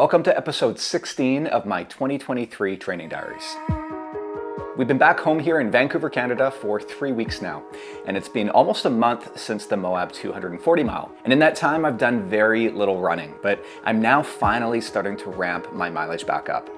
Welcome to episode 16 of my 2023 training diaries. We've been back home here in Vancouver, Canada for 3 weeks now, and it's been almost a month since the Moab 240 mile. And in that time, I've done very little running, but I'm now finally starting to ramp my mileage back up.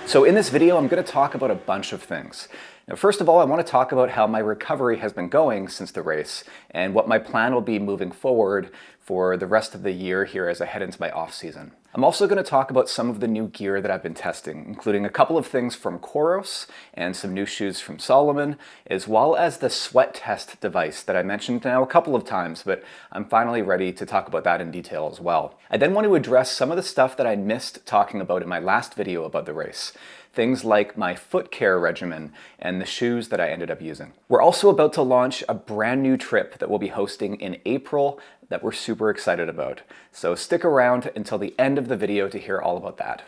So in this video, I'm going to talk about a bunch of things. Now, first of all, I want to talk about how my recovery has been going since the race and what my plan will be moving forward for the rest of the year here as I head into my off season. I'm also going to talk about some of the new gear that I've been testing, including a couple of things from COROS and some new shoes from Salomon, as well as the sweat test device that I mentioned now a couple of times, but I'm finally ready to talk about that in detail as well. I then want to address some of the stuff that I missed talking about in my last video about the race. Things like my foot care regimen and the shoes that I ended up using. We're also about to launch a brand new trip that we'll be hosting in April that we're super excited about. So stick around until the end of the video to hear all about that.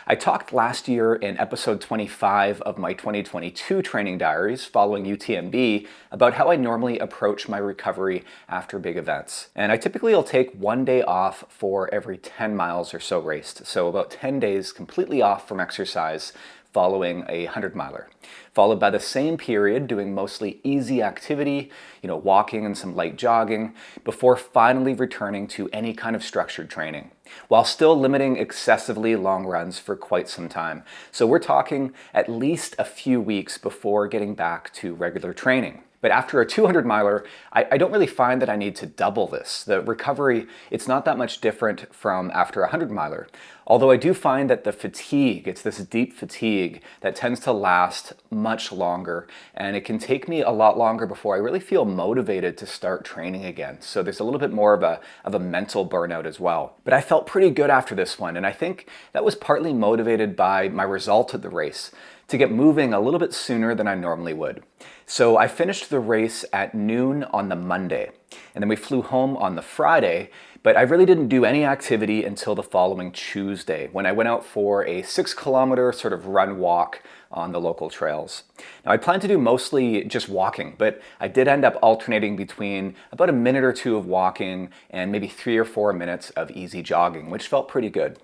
I talked last year in episode 25 of my 2022 training diaries following UTMB about how I normally approach my recovery after big events. And I typically will take 1 day off for every 10 miles or so raced. So about 10 days completely off from exercise following a 100-miler, followed by the same period doing mostly easy activity, walking and some light jogging, before finally returning to any kind of structured training, while still limiting excessively long runs for quite some time. So we're talking at least a few weeks before getting back to regular training. But after a 200-miler, I don't really find that I need to double this. The recovery, it's not that much different from after a 100-miler. Although I do find that the fatigue, it's this deep fatigue that tends to last much longer, and it can take me a lot longer before I really feel motivated to start training again. So there's a little bit more of a mental burnout as well. But I felt pretty good after this one, and I think that was partly motivated by my result of the race, to get moving a little bit sooner than I normally would. So I finished the race at noon on the Monday, and then we flew home on the Friday, but I really didn't do any activity until the following Tuesday, when I went out for a 6-kilometer sort of run walk on the local trails. Now I planned to do mostly just walking, but I did end up alternating between about a minute or two of walking and maybe 3 or 4 minutes of easy jogging, which felt pretty good.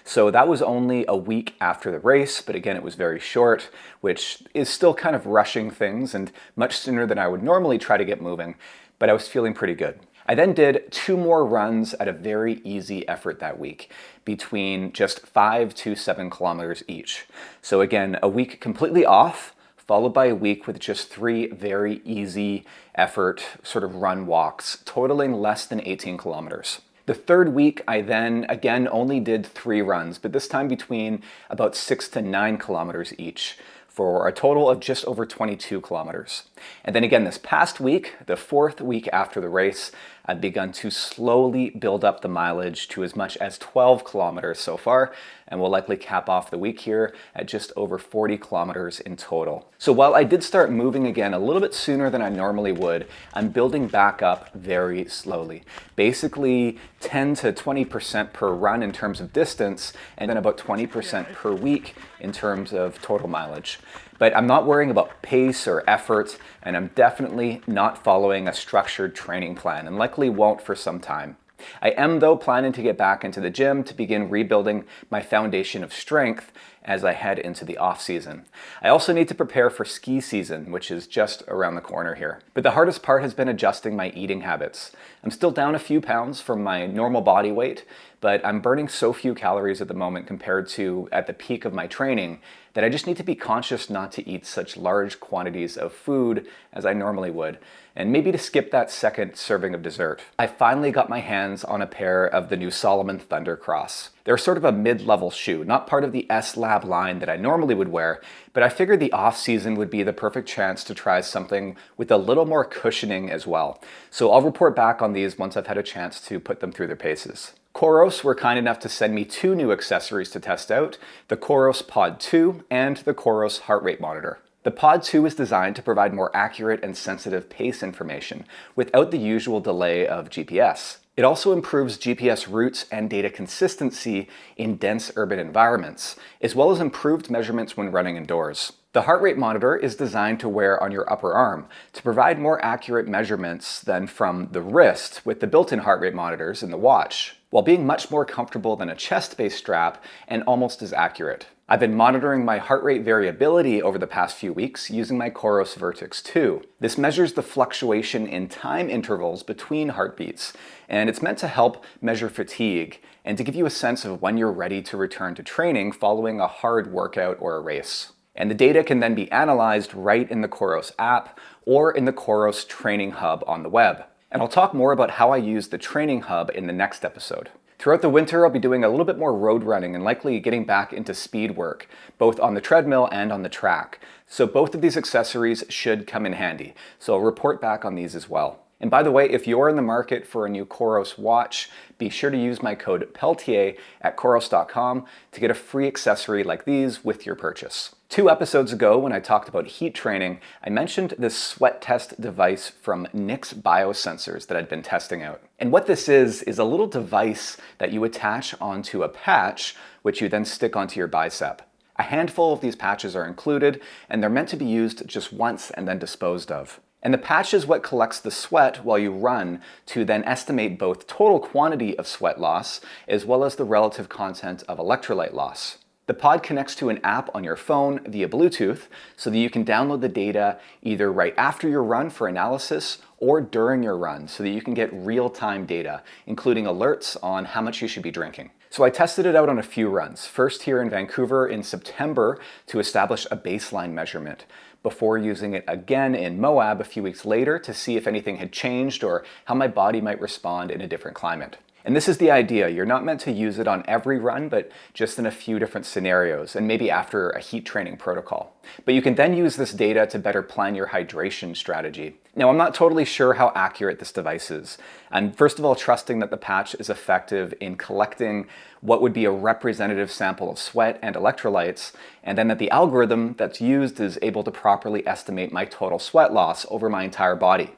So that was only a week after the race, but again, it was very short, which is still kind of rushing things and much sooner than I would normally try to get moving, but I was feeling pretty good. I then did 2 more runs at a very easy effort that week, between just 5 to 7 kilometers each. So again, a week completely off, followed by a week with just 3 very easy effort sort of run walks, totaling less than 18 kilometers. The third week, I then, again, only did 3 runs, but this time between about 6 to 9 kilometers each, for a total of just over 22 kilometers. And then again, this past week, the 4th week after the race, I've begun to slowly build up the mileage to as much as 12 kilometers so far, and will likely cap off the week here at just over 40 kilometers in total. So while I did start moving again a little bit sooner than I normally would, I'm building back up very slowly. Basically 10 to 20% per run in terms of distance, and then about 20% per week in terms of total mileage. But I'm not worrying about pace or effort, and I'm definitely not following a structured training plan, and likely won't for some time. I am, though, planning to get back into the gym to begin rebuilding my foundation of strength as I head into the off season. I also need to prepare for ski season, which is just around the corner here. But the hardest part has been adjusting my eating habits. I'm still down a few pounds from my normal body weight, but I'm burning so few calories at the moment compared to at the peak of my training that I just need to be conscious not to eat such large quantities of food as I normally would, and maybe to skip that second serving of dessert. I finally got my hands on a pair of the new Salomon Thunder Cross. They're sort of a mid-level shoe, not part of the S-Lab line that I normally would wear, but I figured the off-season would be the perfect chance to try something with a little more cushioning as well. So I'll report back on these once I've had a chance to put them through their paces. COROS were kind enough to send me 2 new accessories to test out, the COROS Pod 2 and the COROS Heart Rate Monitor. The Pod 2 is designed to provide more accurate and sensitive pace information without the usual delay of GPS. It also improves GPS routes and data consistency in dense urban environments, as well as improved measurements when running indoors. The heart rate monitor is designed to wear on your upper arm to provide more accurate measurements than from the wrist with the built-in heart rate monitors in the watch, while being much more comfortable than a chest-based strap and almost as accurate. I've been monitoring my heart rate variability over the past few weeks using my COROS Vertix 2. This measures the fluctuation in time intervals between heartbeats, and it's meant to help measure fatigue and to give you a sense of when you're ready to return to training following a hard workout or a race. And the data can then be analyzed right in the COROS app or in the COROS Training Hub on the web. And I'll talk more about how I use the Training Hub in the next episode. Throughout the winter, I'll be doing a little bit more road running and likely getting back into speed work, both on the treadmill and on the track. So both of these accessories should come in handy. So I'll report back on these as well. And by the way, if you're in the market for a new COROS watch, be sure to use my code PELTIER at coros.com to get a free accessory like these with your purchase. 2 episodes ago, when I talked about heat training, I mentioned this sweat test device from Nix Biosensors that I'd been testing out. And what this is a little device that you attach onto a patch, which you then stick onto your bicep. A handful of these patches are included, and they're meant to be used just once and then disposed of. And the patch is what collects the sweat while you run to then estimate both total quantity of sweat loss as well as the relative content of electrolyte loss. The pod connects to an app on your phone via Bluetooth so that you can download the data either right after your run for analysis or during your run so that you can get real-time data, including alerts on how much you should be drinking. So I tested it out on a few runs, first here in Vancouver in September to establish a baseline measurement, before using it again in Moab a few weeks later to see if anything had changed or how my body might respond in a different climate. And this is the idea. You're not meant to use it on every run, but just in a few different scenarios, and maybe after a heat training protocol. But you can then use this data to better plan your hydration strategy. Now, I'm not totally sure how accurate this device is. I'm first of all trusting that the patch is effective in collecting what would be a representative sample of sweat and electrolytes, and then that the algorithm that's used is able to properly estimate my total sweat loss over my entire body.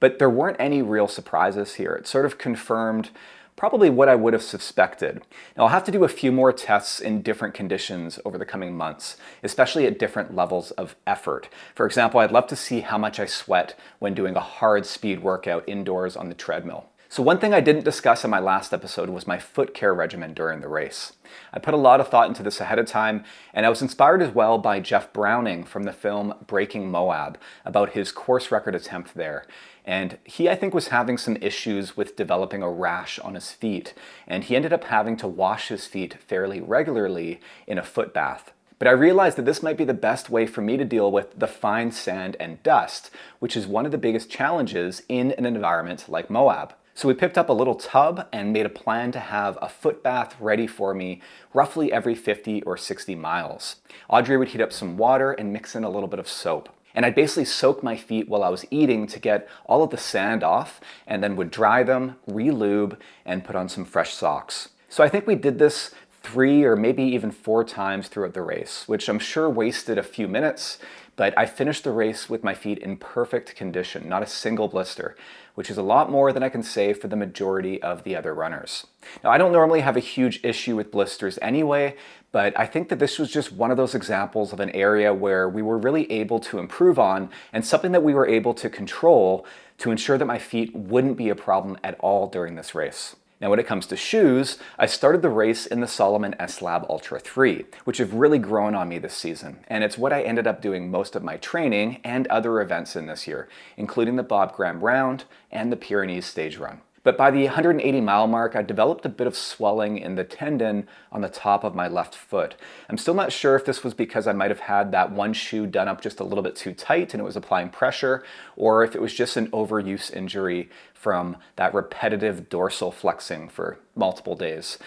But there weren't any real surprises here. It sort of confirmed probably what I would have suspected. Now, I'll have to do a few more tests in different conditions over the coming months, especially at different levels of effort. For example, I'd love to see how much I sweat when doing a hard speed workout indoors on the treadmill. So one thing I didn't discuss in my last episode was my foot care regimen during the race. I put a lot of thought into this ahead of time, and I was inspired as well by Jeff Browning from the film Breaking Moab about his course record attempt there. And he, I think, was having some issues with developing a rash on his feet, and he ended up having to wash his feet fairly regularly in a foot bath. But I realized that this might be the best way for me to deal with the fine sand and dust, which is one of the biggest challenges in an environment like Moab. So we picked up a little tub and made a plan to have a foot bath ready for me roughly every 50 or 60 miles. Audrey would heat up some water and mix in a little bit of soap. And I'd basically soak my feet while I was eating to get all of the sand off, and then would dry them, re-lube, and put on some fresh socks. So I think we did this 3 or maybe even 4 times throughout the race, which I'm sure wasted a few minutes, but I finished the race with my feet in perfect condition, not a single blister, which is a lot more than I can say for the majority of the other runners. Now, I don't normally have a huge issue with blisters anyway, but I think that this was just one of those examples of an area where we were really able to improve on and something that we were able to control to ensure that my feet wouldn't be a problem at all during this race. Now, when it comes to shoes, I started the race in the Salomon S-Lab Ultra 3, which have really grown on me this season, and it's what I ended up doing most of my training and other events in this year, including the Bob Graham Round and the Pyrenees Stage Run. But by the 180 mile mark, I developed a bit of swelling in the tendon on the top of my left foot. I'm still not sure if this was because I might have had that one shoe done up just a little bit too tight and it was applying pressure, or if it was just an overuse injury from that repetitive dorsal flexing for multiple days,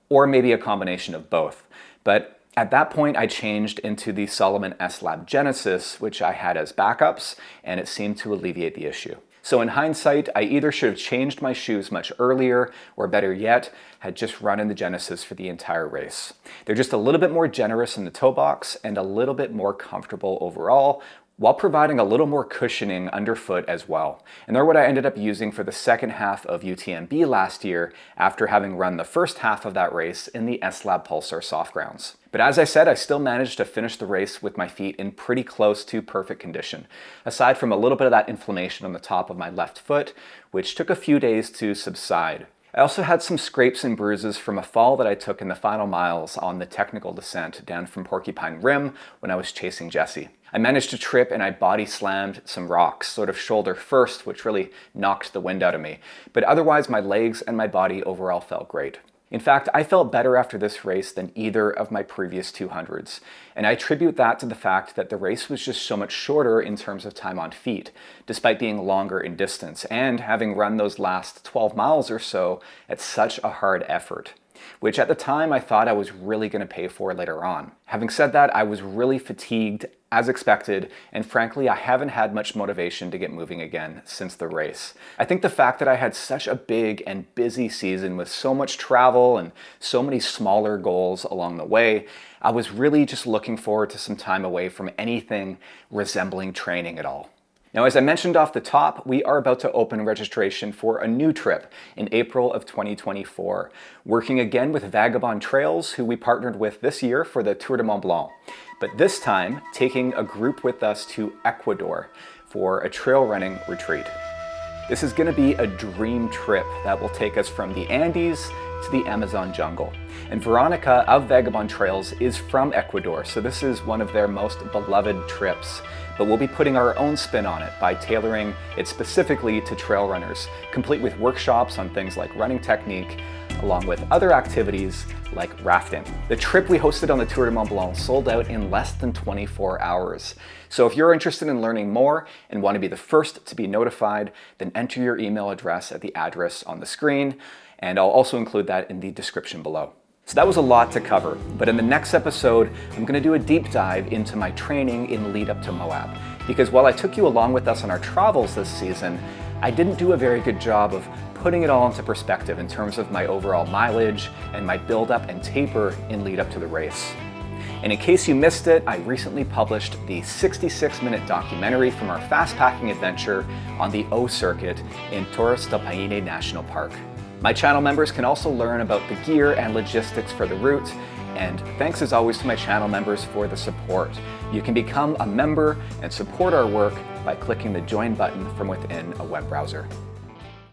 or maybe a combination of both. But at that point, I changed into the Salomon S-Lab Genesis, which I had as backups, and it seemed to alleviate the issue. So in hindsight, I either should have changed my shoes much earlier, or better yet, had just run in the Genesis for the entire race. They're just a little bit more generous in the toe box and a little bit more comfortable overall, while providing a little more cushioning underfoot as well. And they're what I ended up using for the second half of UTMB last year after having run the first half of that race in the S-Lab Pulsar soft grounds. But as I said, I still managed to finish the race with my feet in pretty close to perfect condition, aside from a little bit of that inflammation on the top of my left foot, which took a few days to subside. I also had some scrapes and bruises from a fall that I took in the final miles on the technical descent down from Porcupine Rim when I was chasing Jesse. I managed to trip and I body slammed some rocks, sort of shoulder first, which really knocked the wind out of me. But otherwise, my legs and my body overall felt great. In fact, I felt better after this race than either of my previous 200s. And I attribute that to the fact that the race was just so much shorter in terms of time on feet, despite being longer in distance and having run those last 12 miles or so at such a hard effort, which at the time I thought I was really going to pay for later on. Having said that, I was really fatigued as expected, and frankly, I haven't had much motivation to get moving again since the race. I think the fact that I had such a big and busy season with so much travel and so many smaller goals along the way, I was really just looking forward to some time away from anything resembling training at all. Now, as I mentioned off the top, we are about to open registration for a new trip in April of 2024, working again with Vagabond Trails, who we partnered with this year for the Tour de Mont Blanc, but this time taking a group with us to Ecuador for a trail running retreat. This is going to be a dream trip that will take us from the Andes to the Amazon jungle. And Veronica of Vagabond Trails is from Ecuador, so this is one of their most beloved trips. But we'll be putting our own spin on it by tailoring it specifically to trail runners, complete with workshops on things like running technique, along with other activities like rafting. The trip we hosted on the Tour de Mont Blanc sold out in less than 24 hours. So if you're interested in learning more and want to be the first to be notified, then enter your email address at the address on the screen, and I'll also include that in the description below. So that was a lot to cover, but in the next episode, I'm going to do a deep dive into my training in lead up to Moab. Because while I took you along with us on our travels this season, I didn't do a very good job of putting it all into perspective in terms of my overall mileage and my build up and taper in lead up to the race. And in case you missed it, I recently published the 66-minute documentary from our fast packing adventure on the O circuit in Torres del Paine National Park. My channel members can also learn about the gear and logistics for the route, and thanks as always to my channel members for the support. You can become a member and support our work by clicking the join button from within a web browser.